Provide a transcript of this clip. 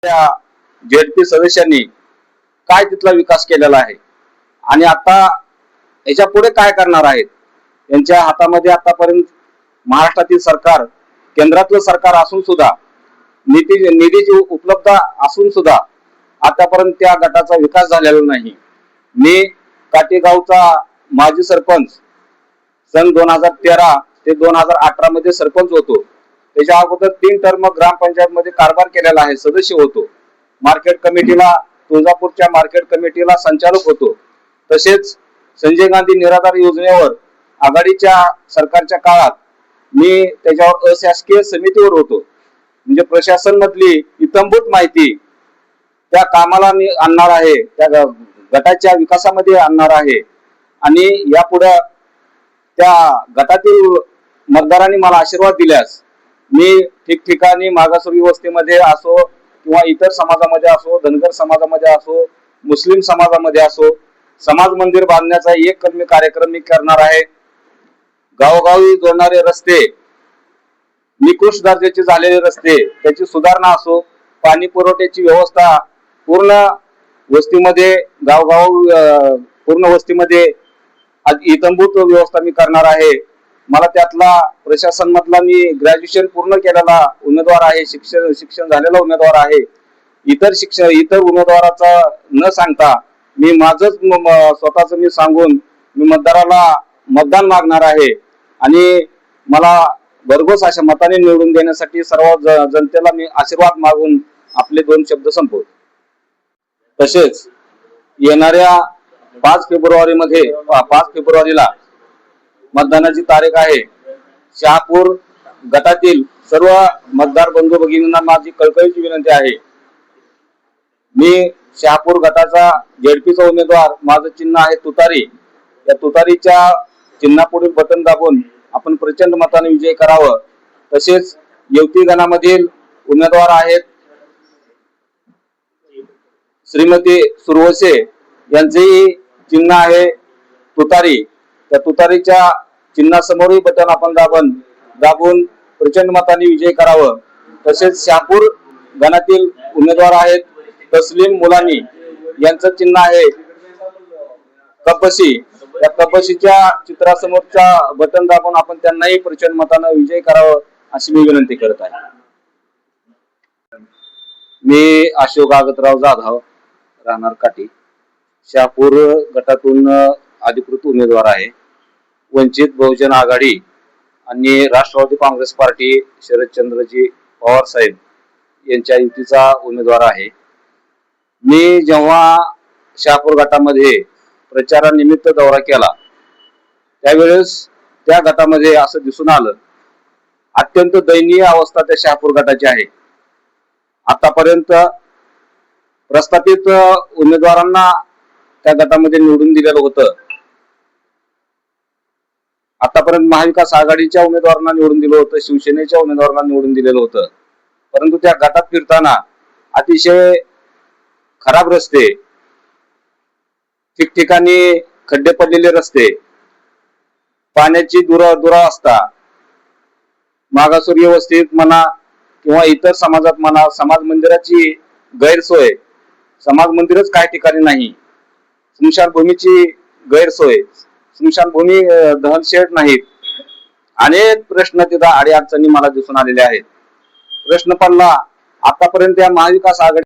त्या जेडपी सदस्यांनी काय तिथला विकास केलेला आहे आणि आता याच्या पुढे काय करणार आहेत। यांच्या हातामध्ये आतापर्यंत महाराष्ट्रातील सरकार, केंद्रातलं सरकार असून सुद्धा, निधीची उपलब्ध असून सुद्धा आतापर्यंत त्या गटाचा विकास झालेला नाही। मी काटेगावचा माजी सरपंच सन 2013 ते 2018 मध्ये सरपंच होतो। त्याच्या अगोदर 3 टर्म ग्रामपंचायत मध्ये कारभार केलेला आहे, सदस्य होतो। मार्केट कमिटीला, तुळजापूरच्या मार्केट कमिटीला संचालक होतो। तसेच संजय गांधी निराधार योजनेवर आघाडीच्या सरकारच्या काळात मी त्याच्यावर अशासकीय समितीवर होतो। म्हणजे प्रशासन मधली इत्थंभूत माहिती त्या कामाला मी आणणार आहे, त्या गटाच्या विकासामध्ये आणणार आहे आणि यापुढे त्या गटातील मतदारांनी मला आशीर्वाद दिल्यास मी ठिकठिकाणी मागासवर्गीय वस्तीमध्ये असो किंवा इतर समाजामध्ये असो, धनगर समाजामध्ये असो, मुस्लिम समाजामध्ये असो, समाज मंदिर बांधण्याचा एक कलमी कार्यक्रम मी करणार आहे। गावोगावी जोडणारे रस्ते, निकृष्ट दर्जाचे झालेले रस्ते, त्याची सुधारणा असो, पाणी पुरवठ्याची व्यवस्था पूर्ण वस्तीमध्ये, गावगाव पूर्ण वस्तीमध्ये इत्थंभूत व्यवस्था मी करणार आहे। मला त्यातला प्रशासन मधला मी ग्रॅज्युएशन पूर्ण केलेला उमेदवार आहे, शिक्षण झालेला उमेदवार आहे। इतर उमेदवाराचा न सांगता मी माझंच स्वतःच मी सांगून मी मतदाराला मतदान मागणार आहे आणि मला भरघोस अशा मताने निवडून देण्यासाठी सर्व जनतेला मी आशीर्वाद मागून आपले 2 शब्द संपवतो। तसेच येणाऱ्या 5 फेब्रुवारीला मतदानाची तारीख आहे। शहापूर गटातील सर्व मतदार बंधू भगिनींना माझी कळकळीची विनंती आहे। मी शहापूर गटाचा जेडपीचा उमेदवार, माझं चिन्ह आहे तुतारी। या तुतारीच्या चिन्हापुढील बटन दाबून आपण प्रचंड मताने विजय करावं। तसेच युवती गणामधील उमेदवार आहेत श्रीमती सुरवसे, यांचेही चिन्ह आहे तुतारी। त्या तुतारीच्या चिन्हासमोरही बटन आपण दाबून प्रचंड मताने विजय करावं। तसेच शहापूर गणातील उमेदवार आहेत तस्लीम मुलानी, यांचं चिन्ह आहे कपशी। या कपशीच्या चित्रासमोरच्या बटन दाबून आपण त्यांनाही प्रचंड मताने विजय करावं अशी मी विनंती करत आहे। मी अशोक आगतराव जाधव, राहणार काटी, शहापूर गटातून अधिकृत उमेदवार आहे। वंचित बहुजन आघाडी आणि राष्ट्रवादी काँग्रेस पार्टी शरदचंद्रजी पवार साहेब यांच्या युतीचा उमेदवार आहे। मी जेव्हा शहापूर गटामध्ये प्रचारानिमित्त दौरा केला त्यावेळेस त्या गटामध्ये असं दिसून आलं, अत्यंत दयनीय अवस्था त्या शहापूर गटाची आहे। आतापर्यंत प्रस्थापित उमेदवारांना त्या गटामध्ये निवडून दिलेलं होतं। आतापर्यंत महाविकास आघाडीच्या उमेदवारांना निवडून दिलं होतं, शिवसेनेच्या उमेदवारांना निवडून दिलेलं होतं। परंतु त्या गटात फिरताना अतिशय खराब रस्ते, ठिकठिकाणी खड्डे पडलेले रस्ते, पाण्याची दुरावस्था, मागासवर्गीय वस्तीत म्हणा किंवा इतर समाजात म्हणा, समाज मंदिराची गैरसोय, समाज मंदिरच काही ठिकाणी नाही, स्मशानभूमीची गैरसोय, स्मशानभूमी दहनशेड नाहीत, अनेक प्रश्न तिथं अडीअडचणी मला दिसून आलेले आहेत। प्रश्न पडला, आतापर्यंत या महाविकास आघाडी